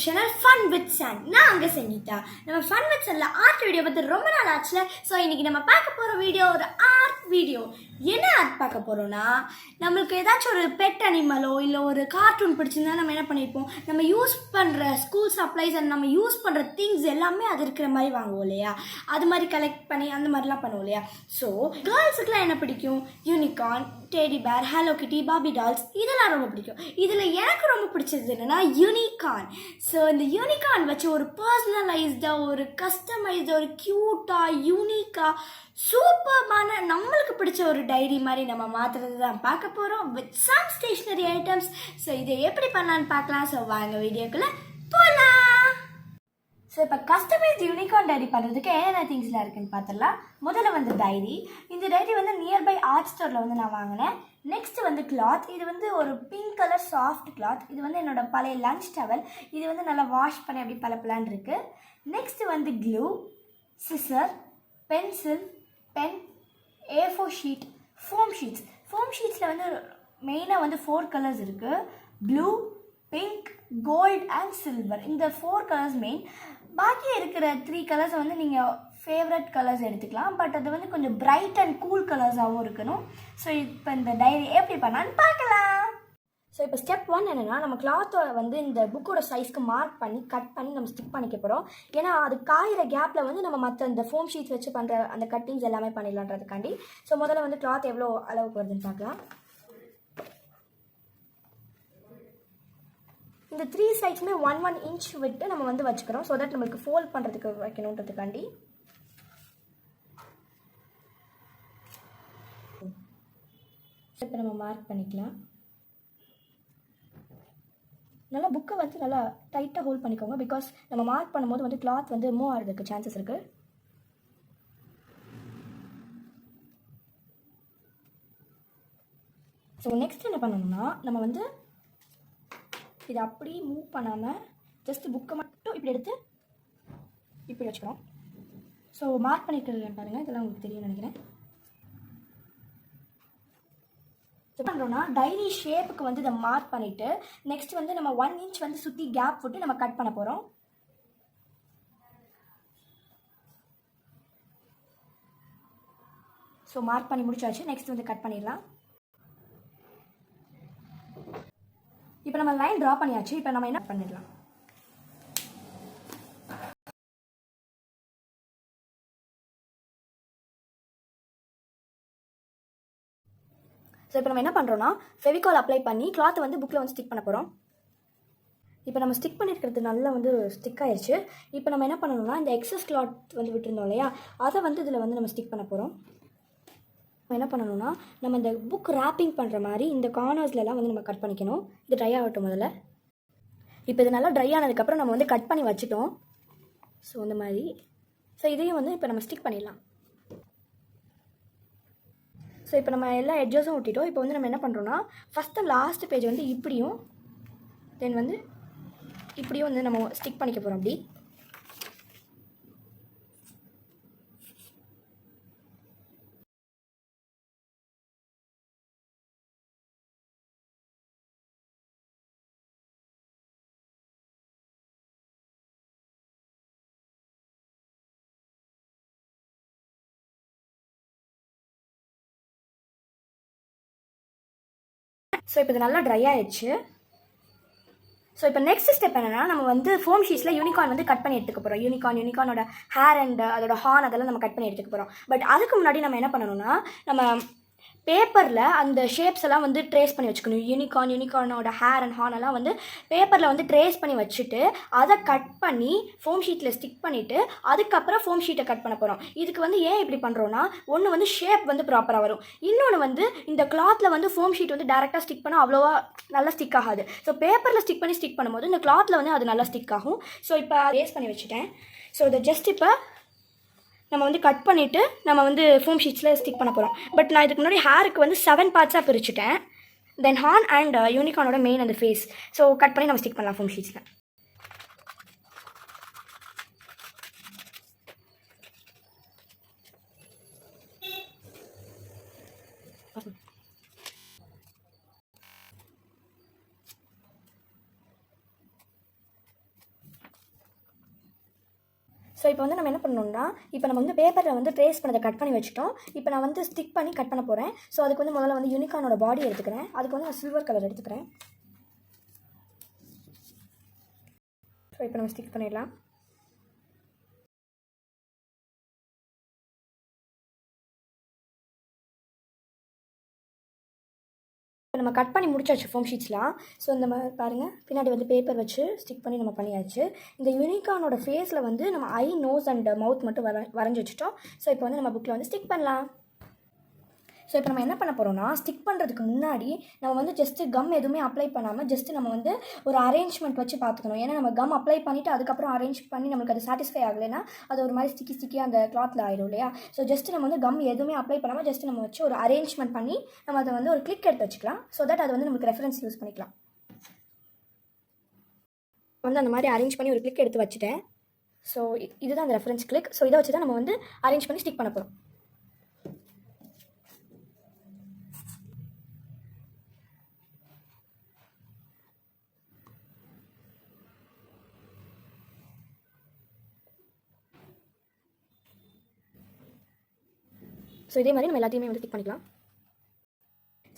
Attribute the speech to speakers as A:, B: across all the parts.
A: channel Funwithsan. நான் அங்க செஞ்சிட்டா. நம்ம Funwithsanல ஆர்ட் வீடியோ பத்தி ரொம்ப நாள் ஆச்சுல. சோ இன்னைக்கு நம்ம பார்க்க போற வீடியோ ஒரு ஆர்ட் வீடியோ. என்ன ஆர்ட் பார்க்க போறோம்னா, நமக்கு ஏதாச்சும் ஒரு பெட் அனிமலோ இல்ல ஒரு கார்ட்டூன் பிடிச்சிருந்தா நம்ம என்ன பண்ணிருப்போம், நம்ம யூஸ் பண்ற ஸ்கூல் சப்ளைஸ் அண்ட் நம்ம யூஸ் பண்ற திங்ஸ் எல்லாமே அது இருக்கிற மாதிரி வாங்குவோம் இல்லையா, அது மாதிரி கலெக்ட் பண்ணி அந்த மாதிரிலாம் பண்ணுவோம் இல்லையா. ஸோ கேர்ள்ஸுக்குலாம் என்ன பிடிக்கும், யூனிகார்ன், டெடி பேர், ஹலோ கிட்டி, பாபி டால்ஸ் இதெல்லாம் ரொம்ப பிடிக்கும். இதில் எனக்கு ரொம்ப பிடிச்சது என்னென்னா யூனிகார்ன். ஸோ இந்த யூனிகார்ன் வச்சு ஒரு பர்சனலைஸ்டாக, ஒரு கஸ்டமைஸ்டாக, ஒரு க்யூட்டாக, யூனிக்காக, சூப்பர்மான நம்மளுக்கு பிடிச்ச ஒரு டைரி மாதிரி நம்ம மாற்றுறது தான் பார்க்க போகிறோம் with some stationery items. So இதை எப்படி பண்ணலான்னு பார்க்கலாம். ஸோ வாங்க வீடியோக்குள்ளே போகலாம். ஸோ இப்போ கஸ்டமைஸ்ட் யூனிகார்ன் டைரி பண்ணுறதுக்கு என்னென்ன திங்ஸ்லாம் இருக்குன்னு பார்த்துடலாம். முதல்ல வந்து டைரி. இந்த டைரி வந்து நியர்பை ஆர்ட் ஸ்டோரில் வந்து நான் வாங்கினேன். நெக்ஸ்ட் வந்து கிளாத். இது வந்து ஒரு பிங்க் கலர் சாஃப்ட் கிளாத். இது வந்து என்னோட பழைய லஞ்ச் டவல். இது வந்து நல்லா வாஷ் பண்ணி அப்படி பல இருக்கு. நெக்ஸ்ட் வந்து glue, scissor, pencil, pen, A4 sheet, foam sheets. ஃபோம் ஷீட்ஸில் வந்து மெயினாக வந்து 4 கலர்ஸ் இருக்குது. Blue, pink, gold and silver. இந்த 4 கலர்ஸ் மெயின். பாக்கி இருக்கிற 3 கலர்ஸ் வந்து நீங்கள் ஃபேவரட் கலர்ஸ் எடுத்துக்கலாம். பட் அது வந்து கொஞ்சம் பிரைட் அண்ட் கூல் கலர்ஸாகவும் இருக்கணும். ஸோ இப்போ இந்த டைரி எப்படி பண்ணான்னு பார்க்கலாம். ஸோ இப்போ ஸ்டெப் 1 என்னென்னா, நம்ம கிளாத்தை வந்து இந்த புக்கோட சைஸ்க்கு மார்க் பண்ணி கட் பண்ணி நம்ம ஸ்டிக் பண்ணிக்க போகிறோம். ஏன்னா அது காயிற கேப்பில் வந்து நம்ம மற்ற இந்த ஃபோம் ஷீட்ஸ் வச்சு பண்ணுற அந்த கட்டிங்ஸ் எல்லாமே பண்ணிடலான்றதுக்காண்டி. ஸோ முதல்ல வந்து கிளாத் எவ்வளோ அளவுக்கு வருதுன்னு பார்க்கலாம். இந்த 3 சைட்ஸுமே 1 இன்ச் விட்டு நம்ம வந்து வச்சுக்கிறோம். ஸோ தட் நம்மளுக்கு ஃபோல்ட் பண்ணுறதுக்கு வைக்கணுன்றதுக்காண்டி. இப்போ நம்ம மார்க் பண்ணிக்கலாம். நல்லா புக்கை வந்து நல்லா டைட்டாக ஹோல்ட் பண்ணிக்கோங்க. பிகாஸ் நம்ம மார்க் பண்ணும்போது வந்து கிளாத் வந்து மூவ் ஆகிறதுக்கு சான்சஸ் இருக்குது. ஸோ நெக்ஸ்ட் என்ன பண்ணணும்னா, நம்ம வந்து இதை அப்படி மூவ் பண்ணாமல் ஜஸ்ட் புக்கை மட்டும் இப்படி எடுத்து இப்படி வச்சுக்கிறோம். ஸோ மார்க் பண்ணிக்கிறது பாருங்கள், இதெல்லாம் உங்களுக்கு தெரியும் நினைக்கிறேன். பண்ணுறோம்னா டைரி ஷேப்புக்கு வந்து இதை மார்க் பண்ணிவிட்டு நெக்ஸ்ட் வந்து நம்ம 1 இன்ச் வந்து சுற்றி கேப் விட்டு நம்ம கட் பண்ண போகிறோம். ஸோ மார்க் பண்ணி முடிச்சாச்சு. நெக்ஸ்ட் வந்து கட் பண்ணிடலாம். இப்போ நம்ம லைன் ட்ரா பண்ணியாச்சு. இப்போ நம்ம என்ன பண்ணிடலாம். ஸோ இப்போ நம்ம என்ன பண்ணுறோம்னா, ஃபெவிகால் அப்ளை பண்ணி கிளாத்தை வந்து புக்கில் வந்து ஸ்டிக் பண்ண போகிறோம். இப்போ நம்ம ஸ்டிக் பண்ணியிருக்கிறது நல்லா வந்து ஸ்டிக் ஆயிடுச்சு. இப்போ நம்ம என்ன பண்ணணும்னா, இந்த எக்ஸஸ் கிளாத் வந்து விட்டுருந்தோம் இல்லையா, அதை வந்து இதில் வந்து நம்ம ஸ்டிக் பண்ண போகிறோம். நம்ம என்ன பண்ணணும்னா, நம்ம இந்த புக் ரேப்பிங் பண்ணுற மாதிரி இந்த கார்னர்ஸ்லாம் வந்து நம்ம கட் பண்ணிக்கணும். இது ட்ரை ஆகட்டும் முதல்ல. இப்போ இது நல்லா ட்ரை ஆனதுக்கப்புறம் நம்ம வந்து கட் பண்ணி வச்சுட்டோம். ஸோ இந்த மாதிரி. ஸோ இதையும் வந்து இப்போ நம்ம ஸ்டிக் பண்ணிடலாம். ஸோ இப்போ நம்ம எல்லா எட்ஜஸும் ஒட்டிட்டோம். இப்போ வந்து நம்ம என்ன பண்ணுறோன்னா, ஃபஸ்ட்டு லாஸ்ட் பேஜ் வந்து இப்படியும் தென் வந்து இப்படியும் வந்து நம்ம ஸ்டிக் பண்ணிக்க போகிறோம். அப்படி ஸோ இப்போ இது நல்லா ட்ரை ஆயிடுச்சு. ஸோ இப்போ நெக்ஸ்ட் ஸ்டெப் என்னன்னா, நம்ம வந்து ஃபோம் ஷீட்ஸில் யூனிகார்ன் வந்து கட் பண்ணி எடுத்துக்க போகிறோம். யூனிகார்னோட ஹேர் அண்ட் அதோட ஹார்ன் அதெல்லாம் நம்ம கட் பண்ணி எடுத்துக்க போகிறோம். பட் அதுக்கு முன்னாடி நம்ம என்ன பண்ணணும்னா, நம்ம பேப்பரில் அந்த ஷேப்ஸ் எல்லாம் வந்து ட்ரேஸ் பண்ணி வச்சுக்கணும். யூனிகார்னோட ஹேர் அண்ட் ஹார்ன் எல்லாம் வந்து பேப்பரில் வந்து ட்ரேஸ் பண்ணி வச்சுட்டு அதை கட் பண்ணி ஃபோம் ஷீட்டில் ஸ்டிக் பண்ணிவிட்டு அதுக்கப்புறம் ஃபோம் ஷீட்டை கட் பண்ண போகிறோம். இதுக்கு வந்து ஏன் இப்படி பண்ணுறோன்னா, ஒன்று வந்து ஷேப் வந்து ப்ராப்பராக வரும். இன்னொன்று வந்து இந்த கிளாத்தில் வந்து ஃபோம் ஷீட் வந்து டேரெக்டாக ஸ்டிக் பண்ணால் அவ்வளோவா நல்லா ஸ்டிக் ஆகாது. ஸோ பேப்பரில் ஸ்டிக் பண்ணும்போது இந்த கிளாத்தில் வந்து அது நல்லா ஸ்டிக் ஆகும். ஸோ இப்போ ரேஸ் பண்ணி வச்சுட்டேன். ஸோ இதை ஜஸ்ட் இப்போ நம்ம வந்து கட் பண்ணிவிட்டு நம்ம வந்து ஃபோம் ஷீட்ஸில் ஸ்டிக் பண்ண போகிறோம். பட் நான் இதுக்கு முன்னாடி ஹேருக்கு வந்து 7 பார்ட்ஸாக பிரிச்சுட்டேன். தென் ஹார்ன் அண்ட் யூனிகார்னோட மெயின் அந்த ஃபேஸ். ஸோ கட் பண்ணி நம்ம ஸ்டிக் பண்ணலாம் ஃபோம் ஷீட்ஸில். ஸோ இப்போ வந்து நம்ம என்ன பண்ணணும்னா, இப்போ நம்ம வந்து பேப்பரில் வந்து ட்ரேஸ் பண்ணதை கட் பண்ணி வச்சுட்டோம். இப்போ நான் வந்து ஸ்டிக் பண்ணி கட் பண்ண போகிறேன். ஸோ அதுக்கு வந்து முதல்ல வந்து யூனிகார்னோட பாடி எடுத்துக்கிறேன். அதுக்கு வந்து நான் சில்வர் கலர் எடுத்துக்கிறேன். ஸோ இப்போ நம்ம ஸ்டிக் பண்ணிடலாம். இப்போ நம்ம கட் பண்ணி முடிச்சாச்சு ஃபோம் ஷீட்ஸ்லாம். ஸோ இந்த மாதிரி பாருங்கள், பின்னாடி வந்து பேப்பர் வச்சு ஸ்டிக் பண்ணி நம்ம பண்ணியாச்சு. இந்த யூனிகார்னோட ஃபேஸில் வந்து நம்ம ஐ, நோஸ் அண்ட் மவுத் மட்டும் வரைஞ்சி வச்சுட்டோம். ஸோ இப்போ வந்து நம்ம புக்கில் வந்து ஸ்டிக் பண்ணலாம். ஸோ இப்போ நம்ம என்ன பண்ண போகிறோம்னா, ஸ்டிக் பண்ணுறதுக்கு முன்னாடி நம்ம வந்து ஜஸ்ட்டு கம் எதுவுமே அப்ளை பண்ணாமல் ஜஸ்ட்டு நம்ம வந்து ஒரு அரேஞ்ச்மெண்ட் வச்சு பார்த்துக்கணும். ஏன்னா நம்ம கம் அப்ளை பண்ணிவிட்டு அதுக்கப்புறம் அரேஞ்ச் பண்ணி நம்மளுக்கு அது சாட்டிஸ்ஃபை ஆகலைன்னா அது ஒரு மாதிரி ஸ்டிக்கியாக அந்த கிளாத்தில் ஆயிடும் இல்லையா. ஸோ ஜஸ்ட்டு நம்ம வந்து கம் எதுவுமே அப்ளை பண்ணாமல் ஜஸ்ட்டு நம்ம வச்சு ஒரு அரேஞ்ச்மெண்ட் பண்ணி நம்ம அதை வந்து ஒரு கிளிக் எடுத்து வச்சுக்கலாம். ஸோ தட் அது வந்து நமக்கு ரெஃபரன்ஸ் யூஸ் பண்ணிக்கலாம். வந்து அந்த மாதிரி அரேஞ்ச் பண்ணி ஒரு கிளிக் எடுத்து வச்சுட்டேன். ஸோ இதுதான் அந்த ரெஃபரன்ஸ் கிளிக். ஸோ இதை வச்சு தான் நம்ம வந்து அரேஞ்ச் பண்ணி ஸ்டிக் பண்ண போகிறோம். ஸோ இதே மாதிரி நம்ம எல்லாத்தையுமே வந்து ஸ்டிக் பண்ணிக்கலாம்.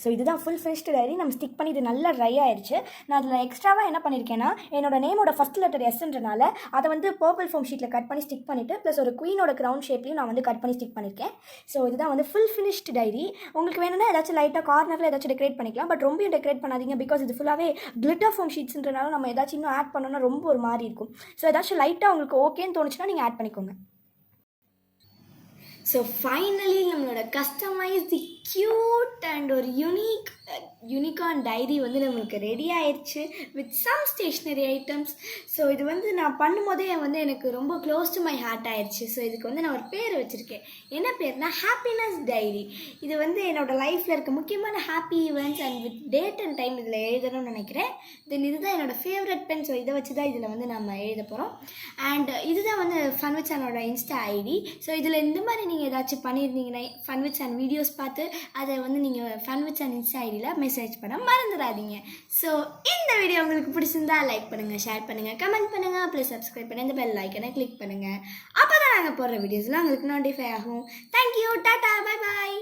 A: ஸோ இதுதான் ஃபுல் ஃபினிஷ்டு டைரி. நம்ம ஸ்டிக் பண்ணி இது நல்லா ட்ரை ஆயிடுச்சு. நான் அதில் எக்ஸ்ட்ராவாக என்ன பண்ணியிருக்கேன்னா, என்னோட நேமோட ஃபஸ்ட் லெட்டர் எஸ்ன்றனால அதை வந்து பர்பிள் ஃபோம் ஷீட்டில் கட் பண்ணி ஸ்டிக் பண்ணிவிட்டு ப்ளஸ் ஒரு குயினோட க்ரௌன் ஷேப்லையும் நான் வந்து கட் பண்ணி ஸ்டிக் பண்ணியிருக்கேன். ஸோ இதுதான் வந்து ஃபுல் ஃபினிஷ்டு டைரி. உங்களுக்கு வேணும்னா ஏதாச்சும் லைட்டாக கார்னரில் ஏதாச்சும் டெக்கரேட் பண்ணிக்கலாம். பட் ரொம்ப டெக்கரேட் பண்ணாதீங்க. பிகாஸ் இது ஃபுல்லாகவே கிளிட்டர் ஃபோம் ஷீட்ஸ்ன்றனால நம்ம ஏதாச்சும் இன்னும் ஆட் பண்ணோன்னா ரொம்ப ஒரு மாதிரி இருக்கும். ஸோ ஏதாச்சும் லைட்டாக உங்களுக்கு ஓகேன்னு தோணுச்சுன்னா நீங்கள் ஆட் பண்ணிக்கோங்க. ஸோ ஃபைனலி நம்மளோட கஸ்டமைஸ்டு க்யூட் அண்ட் ஒரு யூனிகார்ன் டைரி வந்து நம்மளுக்கு ரெடி ஆயிடுச்சு with some stationery items. So இது வந்து நான் பண்ணும்போதே வந்து எனக்கு ரொம்ப க்ளோஸ் டு மை ஹார்ட் ஆயிடுச்சு. ஸோ இதுக்கு வந்து நான் ஒரு பேர் வச்சுருக்கேன். என்ன பேர்னா ஹாப்பினஸ் டைரி. இது வந்து என்னோடய லைஃப்பில் இருக்க முக்கியமான happy events and with date and time இதில் எழுதணும்னு நினைக்கிறேன். தென் இதுதான் என்னோடய ஃபேவரட் பென். ஸோ இதை வச்சு தான் இதில் வந்து நம்ம எழுத போகிறோம். அண்ட் இதுதான் வந்து ஃபன்வித்சானோட இன்ஸ்டா ஐடி. ஸோ இதில் இந்த மாதிரி நீங்கள் ஏதாச்சும் பண்ணியிருந்தீங்கன்னா ஃபன்வித்சான் வீடியோஸ் பார்த்து அதை வந்து நீங்கள் ஃபன்வித்சான் இன்ஸ்டா ஐடியில் மெசேஜ் பண்ண மறந்துடாதீங்க. ஸோ இந்த வீடியோ உங்களுக்கு பிடிச்சிருந்தா லைக் பண்ணுங்கள், ஷேர் பண்ணுங்கள், கமெண்ட் பண்ணுங்கள், ப்ளஸ் சப்ஸ்கிரைப் பண்ணி இந்த பெல் ஐக்கனை கிளிக் பண்ணுங்கள். அப்போ தான் நாங்கள் போடுற வீடியோஸ்லாம் உங்களுக்கு நோட்டிஃபை ஆகும். Thank you, tata, bye bye.